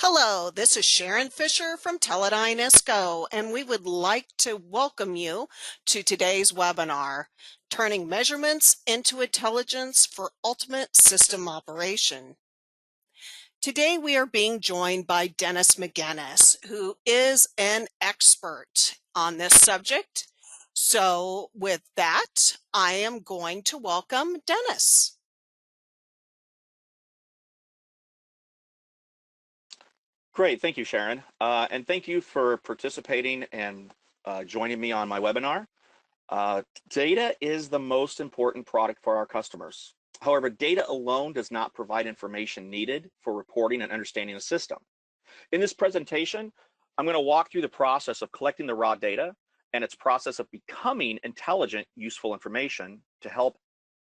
Hello, this is Sharon Fisher from Teledyne ISCO, and we would like to welcome you to today's webinar, Turning Measurements into Intelligence for Ultimate System Operation. Today we are being joined by Dennis McGinnis, who is an expert on this subject. So with that, I am going to welcome Dennis. Great, thank you, Sharon. And thank you for participating and joining me on my webinar. Data is the most important product for our customers. However, data alone does not provide information needed for reporting and understanding the system. In this presentation, I'm going to walk through the process of collecting the raw data and its process of becoming intelligent, useful information to help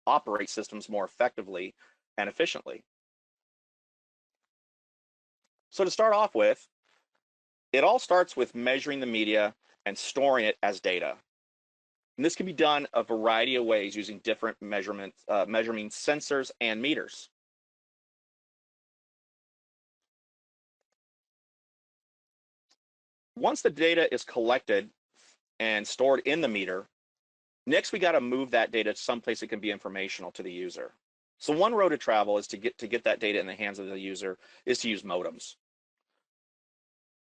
operate systems more effectively and efficiently. So to start off with, it all starts with measuring the media and storing it as data. And this can be done a variety of ways using different measuring sensors and meters. Once the data is collected and stored in the meter, next we got to move that data to someplace that can be informational to the user. So one road to travel is to get that data in the hands of the user is to use modems.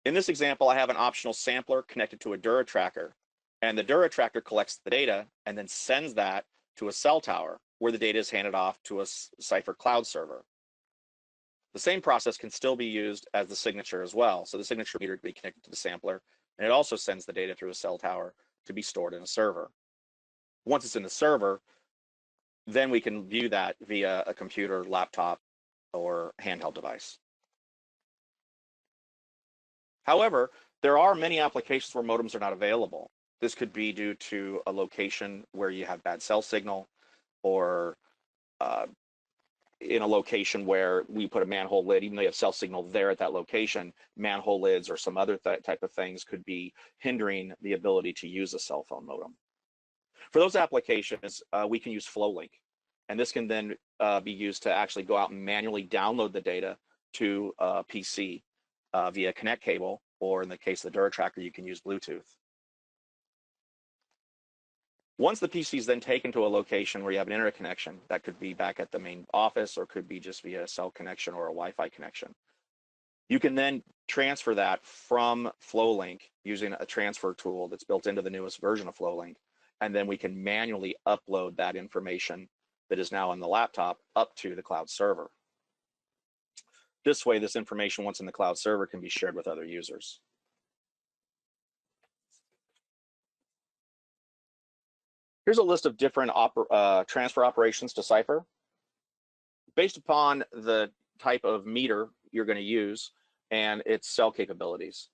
In this example, I have an optional sampler connected to a Dura tracker, and the Dura tracker collects the data and then sends that to a cell tower where the data is handed off to a Cipher cloud server. The same process can still be used as the signature as well. So the signature meter can be connected to the sampler, and it also sends the data through a cell tower to be stored in a server. Once it's in the server, then we can view that via a computer, laptop, or handheld device. However, there are many applications where modems are not available. This could be due to a location where you have bad cell signal, or in a location where we put a manhole lid, even though you have cell signal there at that location, manhole lids or some other type of things could be hindering the ability to use a cell phone modem. For those applications, we can use FlowLink, and this can then be used to actually go out and manually download the data to a PC via Connect cable, or in the case of the Dura tracker, you can use Bluetooth. Once the PC is then taken to a location where you have an internet connection, that could be back at the main office or could be just via a cell connection or a Wi-Fi connection, you can then transfer that from FlowLink using a transfer tool that's built into the newest version of FlowLink, and then we can manually upload that information that is now on the laptop up to the cloud server. This way, this information, once in the cloud server, can be shared with other users. Here's a list of different transfer operations to Cipher. Based upon the type of meter you're going to use and its cell capabilities.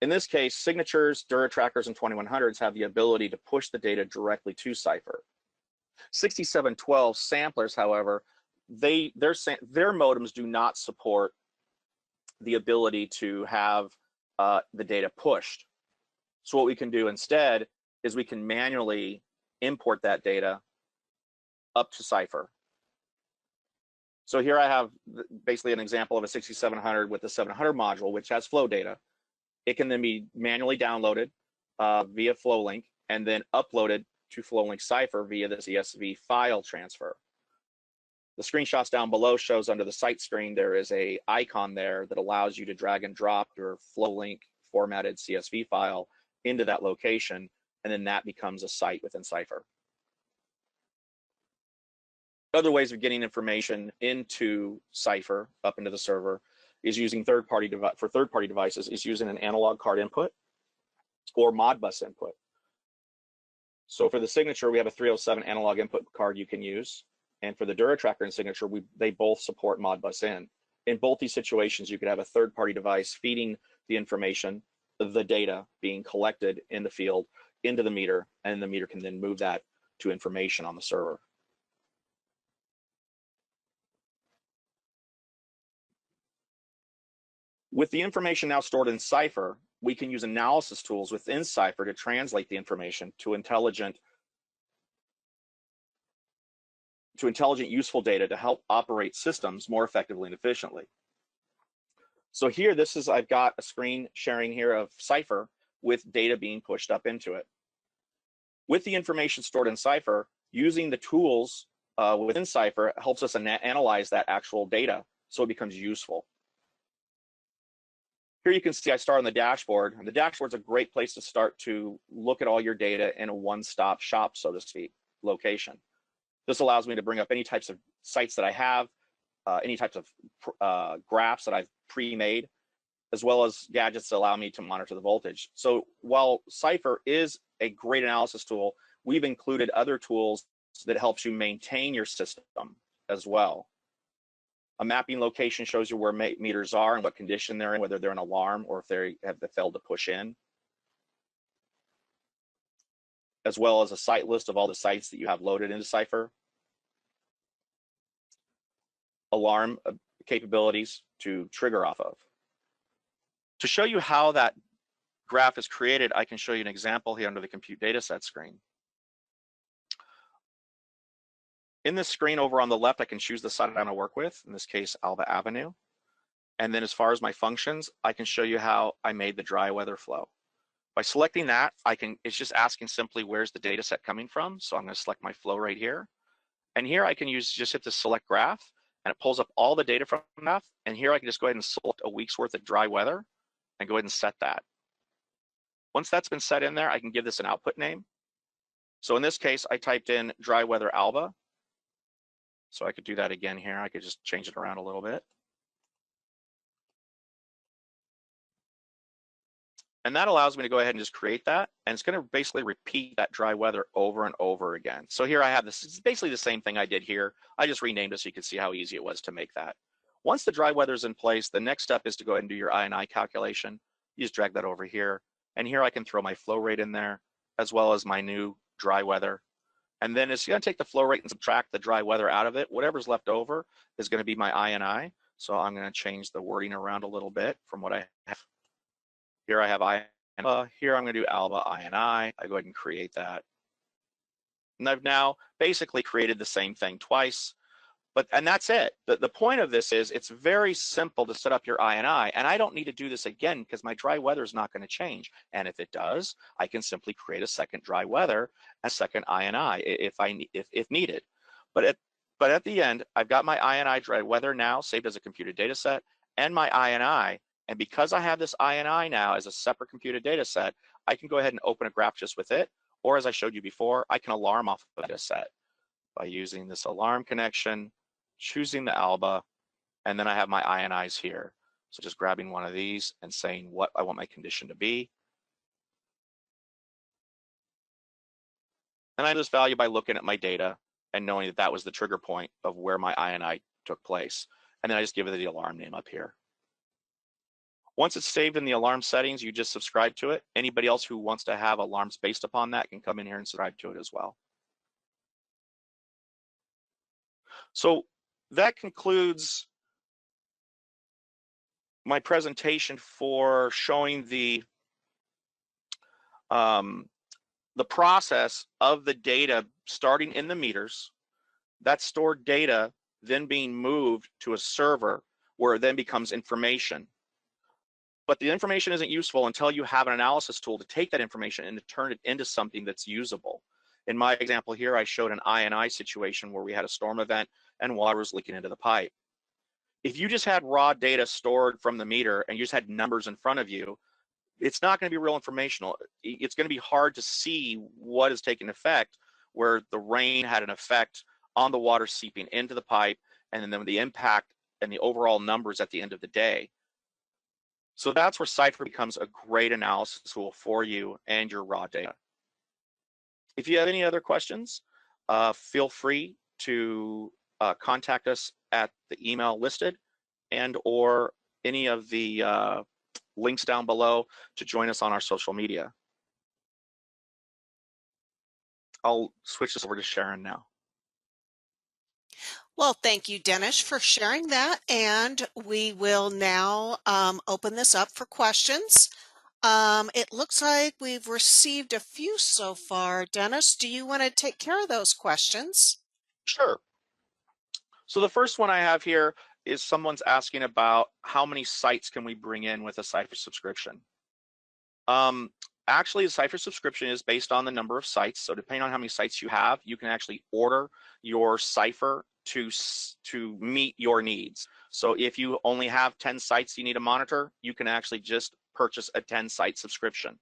In this case, signatures, Dura trackers, and 2100s have the ability to push the data directly to Cipher. 6712 samplers, however, their modems do not support the ability to have the data pushed. So what we can do instead is we can manually import that data up to Cipher. So here I have basically an example of a 6700 with the 700 module, which has flow data. It can then be manually downloaded via FlowLink and then uploaded to FlowLink Cipher via the CSV file transfer. The screenshots down below shows under the site screen, there is an icon there that allows you to drag and drop your FlowLink formatted CSV file into that location, and then that becomes a site within Cipher. Other ways of getting information into Cipher, up into the server, is using third-party devices, is using an analog card input or Modbus input. So for the signature, we have a 307 analog input card you can use. And for the Dura tracker and signature, they both support Modbus in. In both these situations, you could have a third-party device feeding the information, the data being collected in the field into the meter, and the meter can then move that to information on the server. With the information now stored in Cipher, we can use analysis tools within Cipher to translate the information to intelligent, useful data to help operate systems more effectively and efficiently. So here, I've got a screen sharing here of Cypher with data being pushed up into it. With the information stored in Cypher, using the tools within Cypher helps us analyze that actual data so it becomes useful. Here you can see I start on the dashboard, and the dashboard's a great place to start to look at all your data in a one-stop shop, so to speak, location. This allows me to bring up any types of sites that I have, any types of graphs that I've pre-made, as well as gadgets that allow me to monitor the voltage. So while Cypher is a great analysis tool, we've included other tools that helps you maintain your system as well. A mapping location shows you where meters are and what condition they're in, whether they're an alarm or if they have failed to push in, as well as a site list of all the sites that you have loaded into Cypher. Alarm capabilities to trigger off of. To show you how that graph is created, I can show you an example here under the compute dataset screen. In this screen over on the left, I can choose the site I want to work with, in this case, Alba Avenue. And then as far as my functions, I can show you how I made the dry weather flow. By selecting that, it's just asking simply where's the data set coming from. So I'm going to select my flow right here. And here I can just hit the select graph, and it pulls up all the data from the graph. And here I can just go ahead and select a week's worth of dry weather and go ahead and set that. Once that's been set in there, I can give this an output name. So in this case, I typed in dry weather Alba. So I could do that again here. I could just change it around a little bit. And that allows me to go ahead and just create that. And it's going to basically repeat that dry weather over and over again. So here I have this. It's basically the same thing I did here. I just renamed it so you can see how easy it was to make that. Once the dry weather is in place, the next step is to go ahead and do your I&I calculation. You just drag that over here. And here I can throw my flow rate in there, as well as my new dry weather. And then it's going to take the flow rate and subtract the dry weather out of it. Whatever's left over is going to be my I&I. So I'm going to change the wording around a little bit from what I have. Here I have Alba. Here I'm going to do Alba I&I. I go ahead and create that. And I've now basically created the same thing twice. And that's it. The point of this is it's very simple to set up your I&I, and I don't need to do this again because my dry weather is not going to change. And if it does, I can simply create a second dry weather and a second I&I if needed. But at the end, I've got my I&I dry weather now saved as a computed data set and my I&I. And because I have this I&I now as a separate computed data set, I can go ahead and open a graph just with it. Or as I showed you before, I can alarm off of the data set by using this alarm connection, choosing the Alba, and then I have my I&Is here. So just grabbing one of these and saying what I want my condition to be. And I know this value by looking at my data and knowing that that was the trigger point of where my I&I took place. And then I just give it the alarm name up here. Once it's saved in the alarm settings, you just subscribe to it. Anybody else who wants to have alarms based upon that can come in here and subscribe to it as well. So that concludes my presentation for showing the process of the data starting in the meters, that stored data then being moved to a server where it then becomes information. But the information isn't useful until you have an analysis tool to take that information and to turn it into something that's usable. In my example here, I showed an I&I situation where we had a storm event and water was leaking into the pipe. If you just had raw data stored from the meter and you just had numbers in front of you, it's not going to be real informational. It's going to be hard to see what is taking effect, where the rain had an effect on the water seeping into the pipe, and then the impact and the overall numbers at the end of the day. So that's where Cypher becomes a great analysis tool for you and your raw data. If you have any other questions, feel free to contact us at the email listed and or any of the links down below to join us on our social media. I'll switch this over to Sharon now. Well, thank you, Dennis, for sharing that. And we will now open this up for questions. It looks like we've received a few so far. Dennis, do you want to take care of those questions? Sure. So the first one I have here is someone's asking about how many sites can we bring in with a Cypher subscription. Actually, the Cypher subscription is based on the number of sites. So depending on how many sites you have, you can actually order your Cypher to meet your needs. So if you only have 10 sites you need to monitor, you can actually just purchase a 10-site subscription.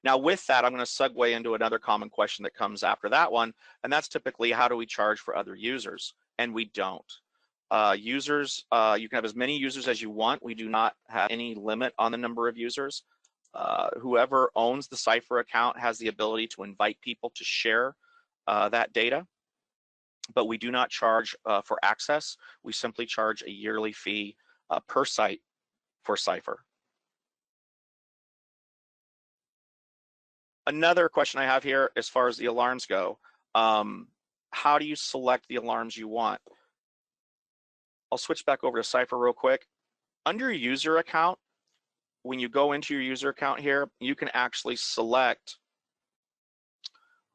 Now with that, I'm going to segue into another common question that comes after that one, and that's typically how do we charge for other users? And we don't. You can have as many users as you want. We do not have any limit on the number of users. Whoever owns the Cypher account has the ability to invite people to share that data, but we do not charge for access. We simply charge a yearly fee per site for Cypher. Another question I have here as far as the alarms go, how do you select the alarms you want? I'll switch back over to Cypher real quick. Under user account, when you go into your user account here, you can actually select,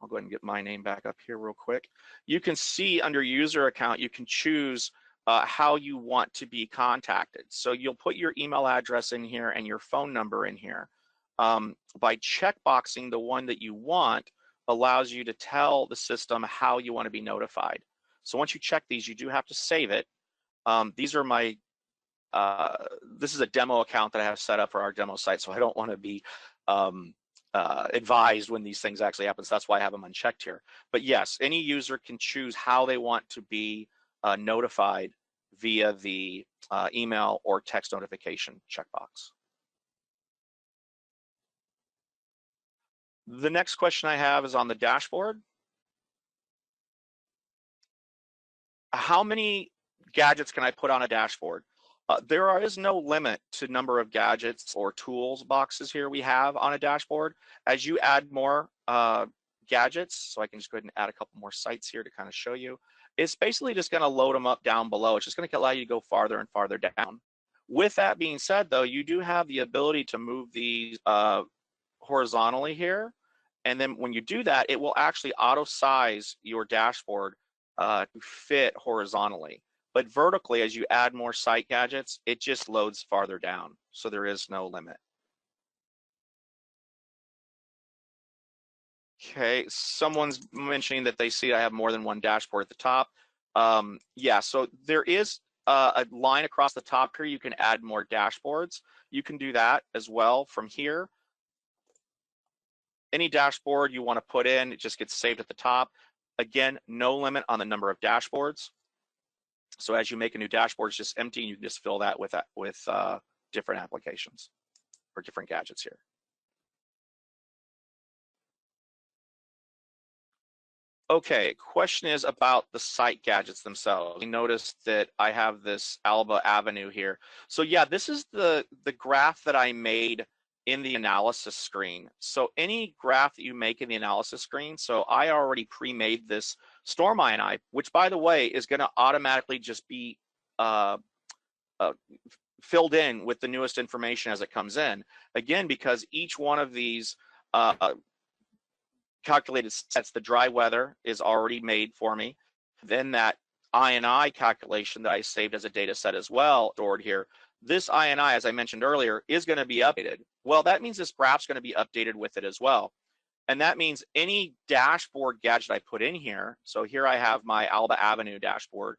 I'll go ahead and get my name back up here real quick. You can see under user account, you can choose how you want to be contacted. So you'll put your email address in here and your phone number in here. By checkboxing the one that you want allows you to tell the system how you want to be notified. So once you check these, you do have to save it. These are my this is a demo account that I have set up for our demo site, so I don't want to be advised when these things actually happen. So that's why I have them unchecked here. But yes, any user can choose how they want to be notified via the email or text notification checkbox. The next question I have is on the dashboard. How many gadgets can I put on a dashboard? There is no limit to number of gadgets or tools boxes here we have on a dashboard. As you add more gadgets, so I can just go ahead and add a couple more sites here to kind of show you, it's basically just going to load them up down below. It's just going to allow you to go farther and farther down. With that being said, though, you do have the ability to move these horizontally here. And then when you do that, it will actually auto size your dashboard to fit horizontally. But vertically, as you add more site gadgets, it just loads farther down. So there is no limit. Okay, someone's mentioning that they see I have more than one dashboard at the top. Yeah, so there is a line across the top here. You can add more dashboards. You can do that as well from here. Any dashboard you want to put in, it just gets saved at the top. Again, no limit on the number of dashboards. So as you make a new dashboard, it's just empty, and you can just fill that with different applications or different gadgets here. Okay, question is about the site gadgets themselves. You notice that I have this Alba Avenue here. So yeah, this is the graph that I made in the analysis screen. So any graph that you make in the analysis screen, so I already pre-made this storm INI, which by the way is going to automatically just be filled in with the newest information as it comes in. Again, because each one of these calculated sets, the dry weather is already made for me. Then that INI calculation that I saved as a data set as well stored here. This INI, as I mentioned earlier, is going to be updated. Well, that means this graph's going to be updated with it as well. And that means any dashboard gadget I put in here, so here I have my Alba Avenue dashboard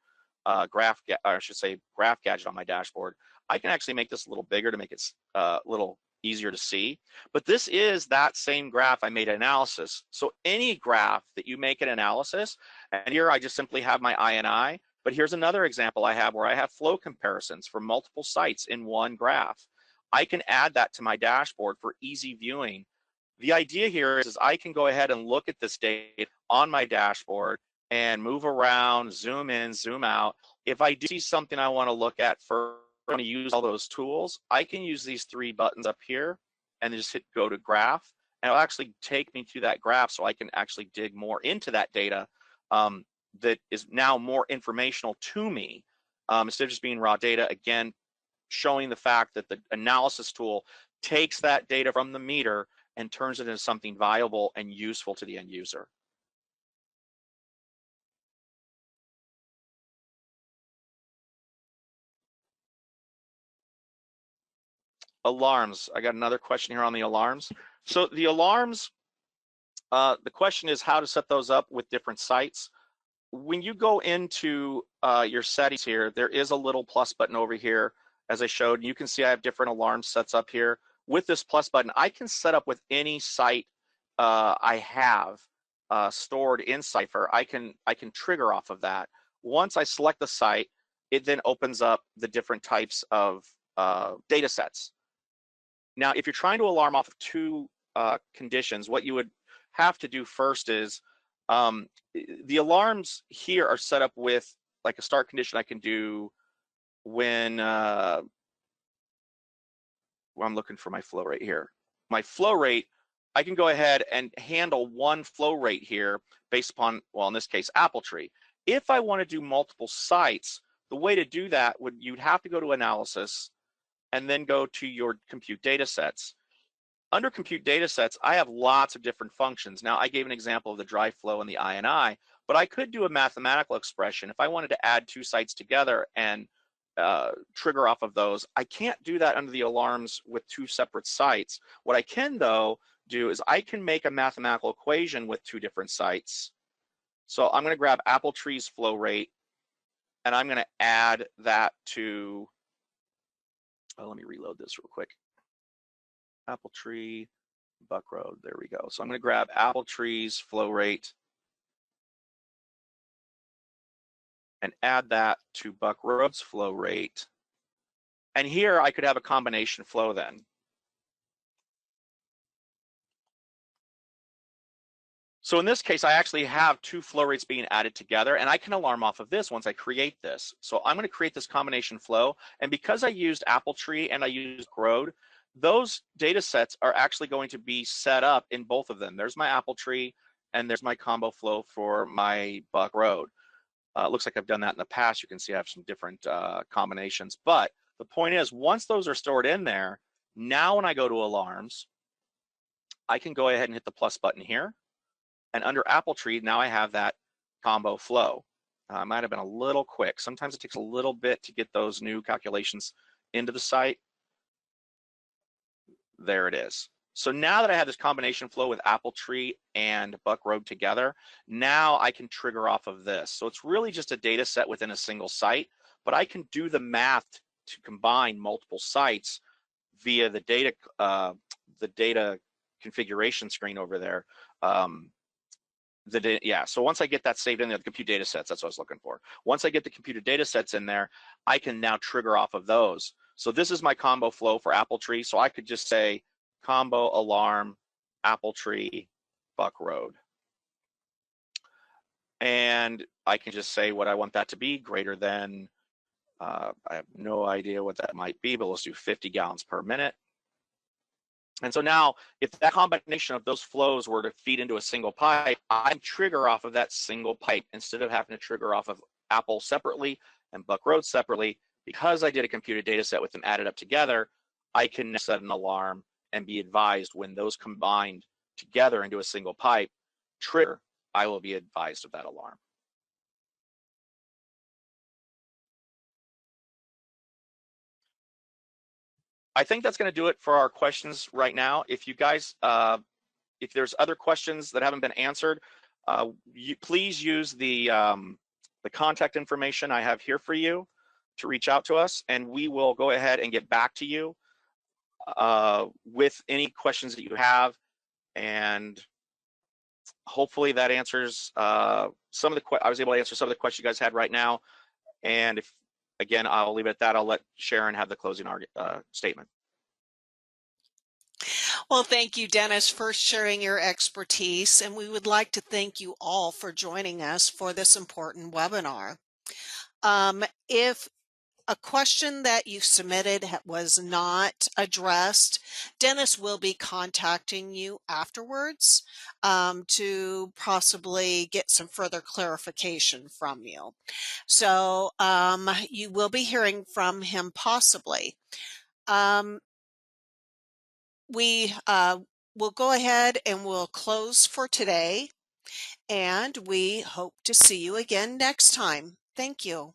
graph gadget on my dashboard. I can actually make this a little bigger to make it a little easier to see. But this is that same graph I made an analysis. So any graph that you make an analysis, and here I just simply have my INI, but here's another example I have where I have flow comparisons for multiple sites in one graph. I can add that to my dashboard for easy viewing. The idea here is I can go ahead and look at this data on my dashboard and move around, zoom in, zoom out. If I do see something I want to look at first, I want to use all those tools, I can use these three buttons up here and just hit go to graph, and it'll actually take me to that graph so I can actually dig more into that data that is now more informational to me instead of just being raw data. Again, showing the fact that the analysis tool takes that data from the meter and turns it into something valuable and useful to the end user. Alarms. I got another question here on the alarms. So the alarms, the question is how to set those up with different sites. When you go into your settings here, there is a little plus button over here, as I showed. You can see I have different alarm sets up here. With this plus button, I can set up with any site I have stored in Cipher. I can trigger off of that. Once I select the site, it then opens up the different types of data sets. Now, if you're trying to alarm off of two conditions, what you would have to do first is the alarms here are set up with like a start condition I can do when I'm looking for my flow rate here. My flow rate, I can go ahead and handle one flow rate here based upon, well, in this case, apple tree. If I want to do multiple sites, the way to do that you'd have to go to analysis and then go to your compute data sets. Under compute data sets, I have lots of different functions. Now, I gave an example of the dry flow and the INI, but I could do a mathematical expression. If I wanted to add two sites together and trigger off of those, I can't do that under the alarms with two separate sites. What I can, though, do is I can make a mathematical equation with two different sites. So I'm going to grab apple tree's flow rate, and I'm going to add that to, let me reload this real quick. Apple tree, Buck Road, there we go. So I'm going to grab apple tree's flow rate and add that to Buck Road's flow rate. And here I could have a combination flow then. So in this case, I actually have two flow rates being added together, and I can alarm off of this once I create this. So I'm going to create this combination flow, and because I used apple tree and I used Road, those data sets are actually going to be set up in both of them. There's my apple tree, and there's my combo flow for my Buck Road. It looks like I've done that in the past. You can see I have some different combinations. But the point is, once those are stored in there, now when I go to alarms, I can go ahead and hit the plus button here. And under apple tree, now I have that combo flow. I might have been a little quick. Sometimes it takes a little bit to get those new calculations into the site. There it is. So now that I have this combination flow with apple tree and Buck Road together, now I can trigger off of this. So it's really just a data set within a single site, but I can do the math to combine multiple sites via the data configuration screen over there. So once I get that saved in there, the compute data sets, that's what I was looking for. Once I get the computed data sets in there, I can now trigger off of those. So this is my combo flow for apple tree. So I could just say combo alarm, apple tree, Buck Road. And I can just say what I want that to be, greater than, I have no idea what that might be, but let's do 50 gallons per minute. And so now, if that combination of those flows were to feed into a single pipe, I trigger off of that single pipe instead of having to trigger off of Apple separately and Buck Road separately. Because I did a computed data set with them added up together, I can set an alarm and be advised when those combined together into a single pipe trigger, I will be advised of that alarm. I think that's going to do it for our questions right now. If you guys, if there's other questions that haven't been answered, please use the contact information I have here for you to reach out to us, and we will go ahead and get back to you with any questions that you have. And hopefully that answers some of the I was able to answer some of the questions you guys had right now. And if, again, I'll leave it at that. I'll let Sharon have the closing statement. Well, thank you, Dennis, for sharing your expertise, and we would like to thank you all for joining us for this important webinar. If a question that you submitted was not addressed, Dennis will be contacting you afterwards to possibly get some further clarification from you. So you will be hearing from him possibly. We will go ahead and we'll close for today, and we hope to see you again next time. Thank you.